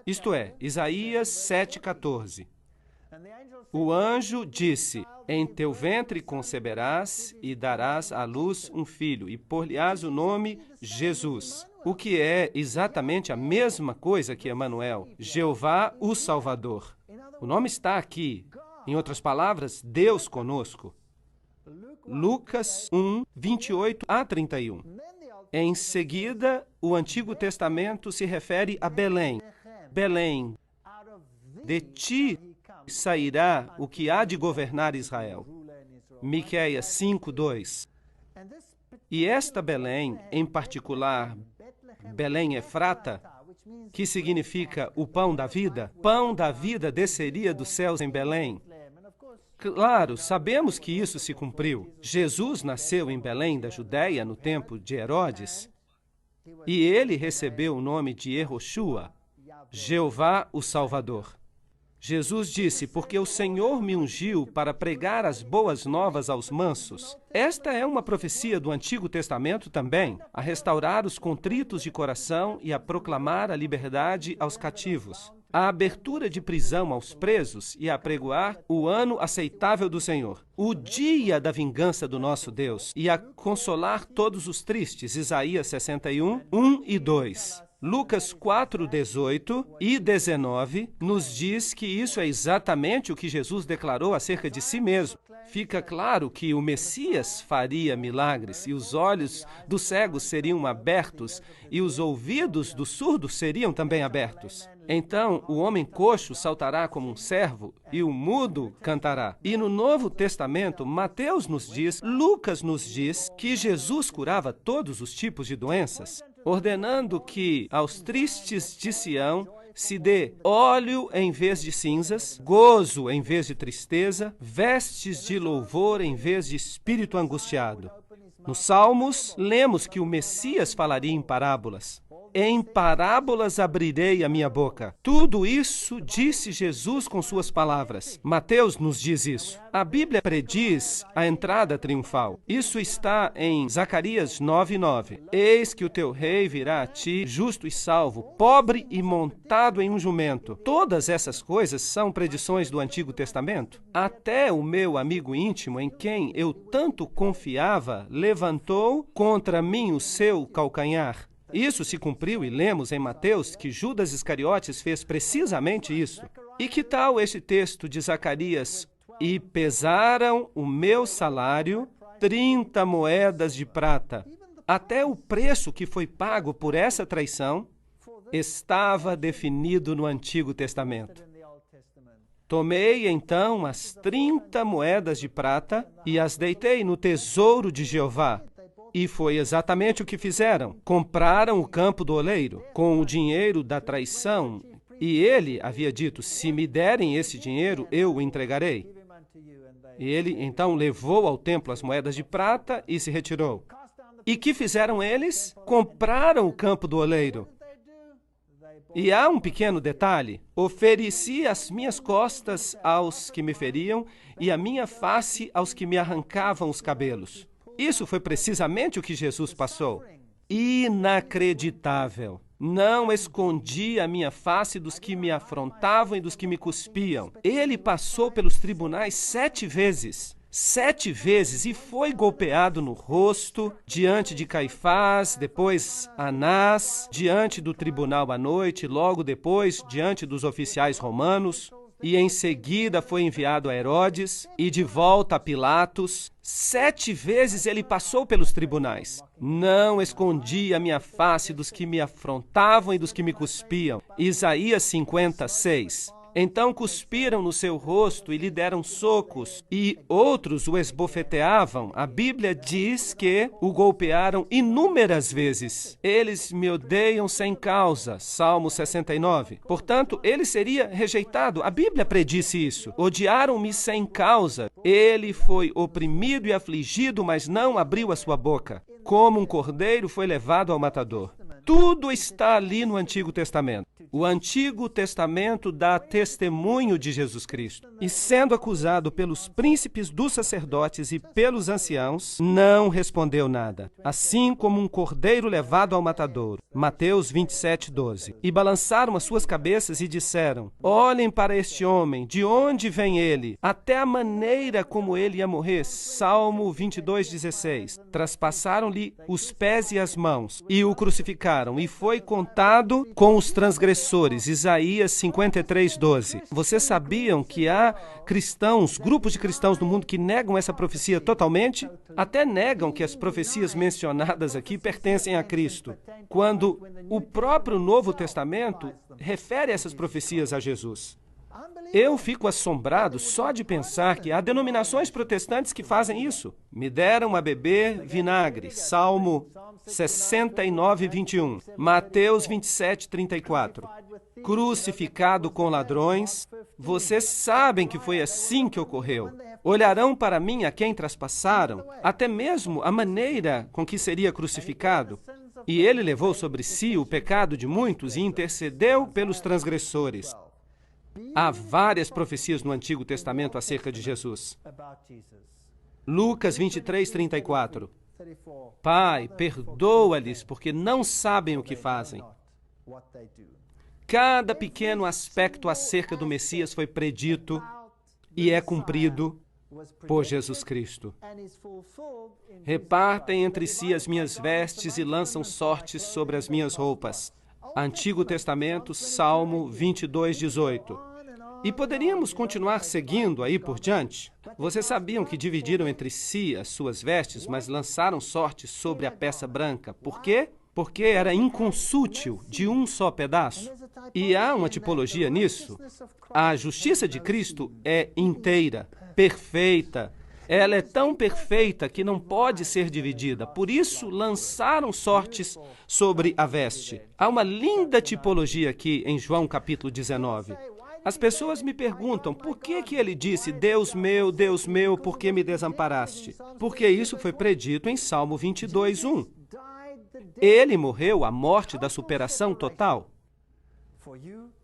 Isto é, Isaías 7,14. O anjo disse: em teu ventre conceberás e darás à luz um filho, e por-lhe-ás o nome Jesus. O que é exatamente a mesma coisa que Emanuel, Jeová o Salvador. O nome está aqui. Em outras palavras, Deus conosco. Lucas 1, 28 a 31. Em seguida, o Antigo Testamento se refere a Belém. Belém, de ti sairá o que há de governar Israel. Miqueias 5, 2. E esta Belém, em particular, Belém Efrata, que significa o pão da vida desceria dos céus em Belém. Claro, sabemos que isso se cumpriu. Jesus nasceu em Belém da Judéia no tempo de Herodes, e ele recebeu o nome de Yehoshua, Jeová o Salvador. Jesus disse: porque o Senhor me ungiu para pregar as boas novas aos mansos. Esta é uma profecia do Antigo Testamento também, a restaurar os contritos de coração e a proclamar a liberdade aos cativos, a abertura de prisão aos presos e a apregoar o ano aceitável do Senhor, o dia da vingança do nosso Deus, e a consolar todos os tristes. Isaías 61, 1 e 2. Lucas 4, 18 e 19 nos diz que isso é exatamente o que Jesus declarou acerca de si mesmo. Fica claro que o Messias faria milagres, e os olhos dos cegos seriam abertos, e os ouvidos dos surdos seriam também abertos. Então, o homem coxo saltará como um servo, e o mudo cantará. E no Novo Testamento, Mateus nos diz, Lucas nos diz, que Jesus curava todos os tipos de doenças, ordenando que aos tristes de Sião se dê óleo em vez de cinzas, gozo em vez de tristeza, vestes de louvor em vez de espírito angustiado. Nos Salmos, lemos que o Messias falaria em parábolas. Em parábolas abrirei a minha boca. Tudo isso disse Jesus com suas palavras. Mateus nos diz isso. A Bíblia prediz a entrada triunfal. Isso está em Zacarias 9:9. Eis que o teu rei virá a ti, justo e salvo, pobre e montado em um jumento. Todas essas coisas são predições do Antigo Testamento. Até o meu amigo íntimo, em quem eu tanto confiava, levantou contra mim o seu calcanhar. Isso se cumpriu e lemos em Mateus que Judas Iscariotes fez precisamente isso. E que tal este texto de Zacarias? E pesaram o meu salário 30 moedas de prata. Até o preço que foi pago por essa traição estava definido no Antigo Testamento. Tomei então as 30 moedas de prata e as deitei no tesouro de Jeová. E foi exatamente o que fizeram. Compraram o campo do oleiro com o dinheiro da traição. E ele havia dito: se me derem esse dinheiro, eu o entregarei. E ele então levou ao templo as moedas de prata e se retirou. E que fizeram eles? Compraram o campo do oleiro. E há um pequeno detalhe: ofereci as minhas costas aos que me feriam e a minha face aos que me arrancavam os cabelos. Isso foi precisamente o que Jesus passou. Inacreditável. Não escondi a minha face dos que me afrontavam e dos que me cuspiam. Ele passou pelos tribunais 7 vezes. 7 vezes, e foi golpeado no rosto, diante de Caifás, depois Anás, diante do tribunal à noite, logo depois, diante dos oficiais romanos. E em seguida foi enviado a Herodes e de volta a Pilatos. 7 vezes ele passou pelos tribunais. Não escondi a minha face dos que me afrontavam e dos que me cuspiam. Isaías 56. Então cuspiram no seu rosto e lhe deram socos, e outros o esbofeteavam. A Bíblia diz que o golpearam inúmeras vezes. Eles me odeiam sem causa. Salmo 69. Portanto, ele seria rejeitado. A Bíblia predisse isso. Odiaram-me sem causa. Ele foi oprimido e afligido, mas não abriu a sua boca. Como um cordeiro foi levado ao matador. Tudo está ali no Antigo Testamento. O Antigo Testamento dá testemunho de Jesus Cristo. E sendo acusado pelos príncipes dos sacerdotes e pelos anciãos, não respondeu nada. Assim como um cordeiro levado ao matadouro. Mateus 27:12. E balançaram as suas cabeças e disseram: olhem para este homem, de onde vem ele? Até a maneira como ele ia morrer. Salmo 22:16. Traspassaram-lhe os pés e as mãos, e o crucificaram, e foi contado com os transgressores. Isaías 53:12. Vocês sabiam que há cristãos, grupos de cristãos no mundo que negam essa profecia totalmente? Até negam que as profecias mencionadas aqui pertencem a Cristo, quando o próprio Novo Testamento refere essas profecias a Jesus. Eu fico assombrado só de pensar que há denominações protestantes que fazem isso. Me deram a beber vinagre. Salmo 69:21. Mateus 27:34. Crucificado com ladrões. Vocês sabem que foi assim que ocorreu. Olharão para mim a quem traspassaram, até mesmo a maneira com que seria crucificado. E ele levou sobre si o pecado de muitos e intercedeu pelos transgressores. Há várias profecias no Antigo Testamento acerca de Jesus. Lucas 23:34. Pai, perdoa-lhes, porque não sabem o que fazem. Cada pequeno aspecto acerca do Messias foi predito e é cumprido por Jesus Cristo. Repartem entre si as minhas vestes e lançam sortes sobre as minhas roupas. Antigo Testamento, Salmo 22:18. E poderíamos continuar seguindo aí por diante. Vocês sabiam que dividiram entre si as suas vestes, mas lançaram sortes sobre a peça branca. Por quê? Porque era inconsútil, de um só pedaço. E há uma tipologia nisso. A justiça de Cristo é inteira, perfeita. Ela é tão perfeita que não pode ser dividida. Por isso, lançaram sortes sobre a veste. Há uma linda tipologia aqui em João capítulo 19. As pessoas me perguntam, por que ele disse, Deus meu, por que me desamparaste? Porque isso foi predito em Salmo 22:1. Ele morreu a morte da superação total.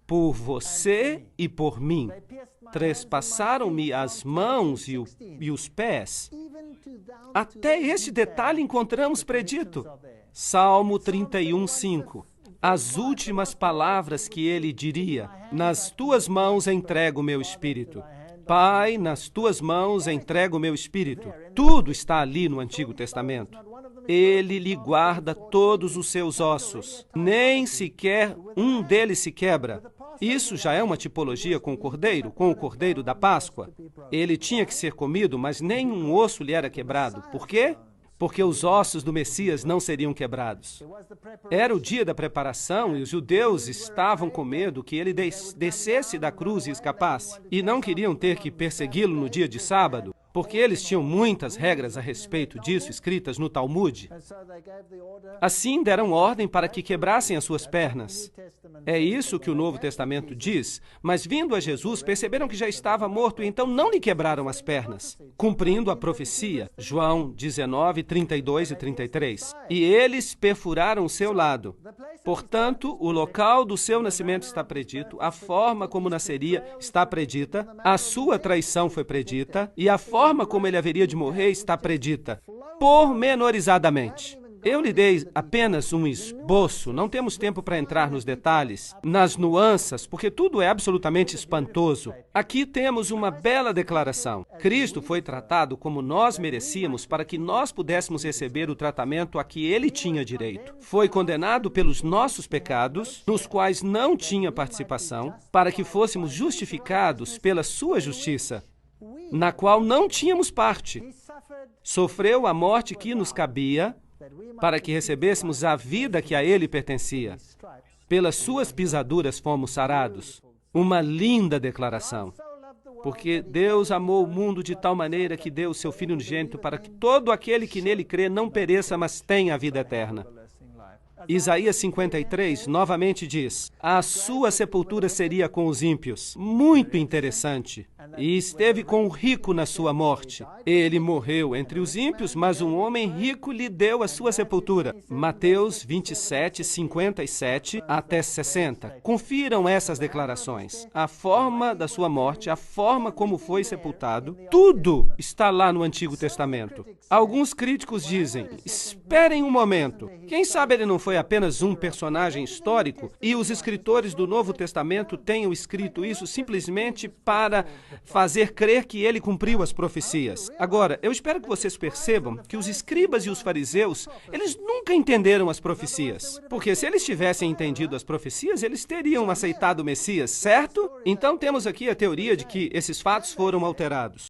Por você e por mim. Trespassaram-me as mãos e os pés. Até este detalhe encontramos predito. Salmo 31:5. As últimas palavras que ele diria: nas tuas mãos entrego o meu espírito. Pai, nas tuas mãos entrego o meu espírito. Tudo está ali no Antigo Testamento. Ele lhe guarda todos os seus ossos. Nem sequer um deles se quebra. Isso já é uma tipologia com o cordeiro da Páscoa. Ele tinha que ser comido, mas nenhum osso lhe era quebrado. Por quê? Porque os ossos do Messias não seriam quebrados. Era o dia da preparação e os judeus estavam com medo que ele descesse da cruz e escapasse. E não queriam ter que persegui-lo no dia de sábado, porque eles tinham muitas regras a respeito disso escritas no Talmud. Assim deram ordem para que quebrassem as suas pernas. É isso que o Novo Testamento diz, mas vindo a Jesus, perceberam que já estava morto e então não lhe quebraram as pernas, cumprindo a profecia, João 19:32 e 33. E eles perfuraram o seu lado. Portanto, o local do seu nascimento está predito, a forma como nasceria está predita, a sua traição foi predita e a forma como ele haveria de morrer está predita, pormenorizadamente. Eu lhe dei apenas um esboço, não temos tempo para entrar nos detalhes, nas nuances, porque tudo é absolutamente espantoso. Aqui temos uma bela declaração. Cristo foi tratado como nós merecíamos para que nós pudéssemos receber o tratamento a que ele tinha direito. Foi condenado pelos nossos pecados, nos quais não tinha participação, para que fôssemos justificados pela sua justiça, na qual não tínhamos parte. Sofreu a morte que nos cabia, para que recebêssemos a vida que a ele pertencia. Pelas suas pisaduras fomos sarados. Uma linda declaração. Porque Deus amou o mundo de tal maneira que deu o seu Filho unigênito para que todo aquele que nele crê não pereça, mas tenha a vida eterna. Isaías 53 novamente diz: a sua sepultura seria com os ímpios. Muito interessante. E esteve com o rico na sua morte. Ele morreu entre os ímpios, mas um homem rico lhe deu a sua sepultura. Mateus 27, 57 até 60. Confiram essas declarações. A forma da sua morte, a forma como foi sepultado, tudo está lá no Antigo Testamento. Alguns críticos dizem: esperem um momento. Quem sabe ele não foi apenas um personagem histórico e os escritores do Novo Testamento tenham escrito isso simplesmente para fazer crer que ele cumpriu as profecias. Agora, eu espero que vocês percebam que os escribas e os fariseus, eles nunca entenderam as profecias. Porque se eles tivessem entendido as profecias, eles teriam aceitado o Messias, certo? Então temos aqui a teoria de que esses fatos foram alterados.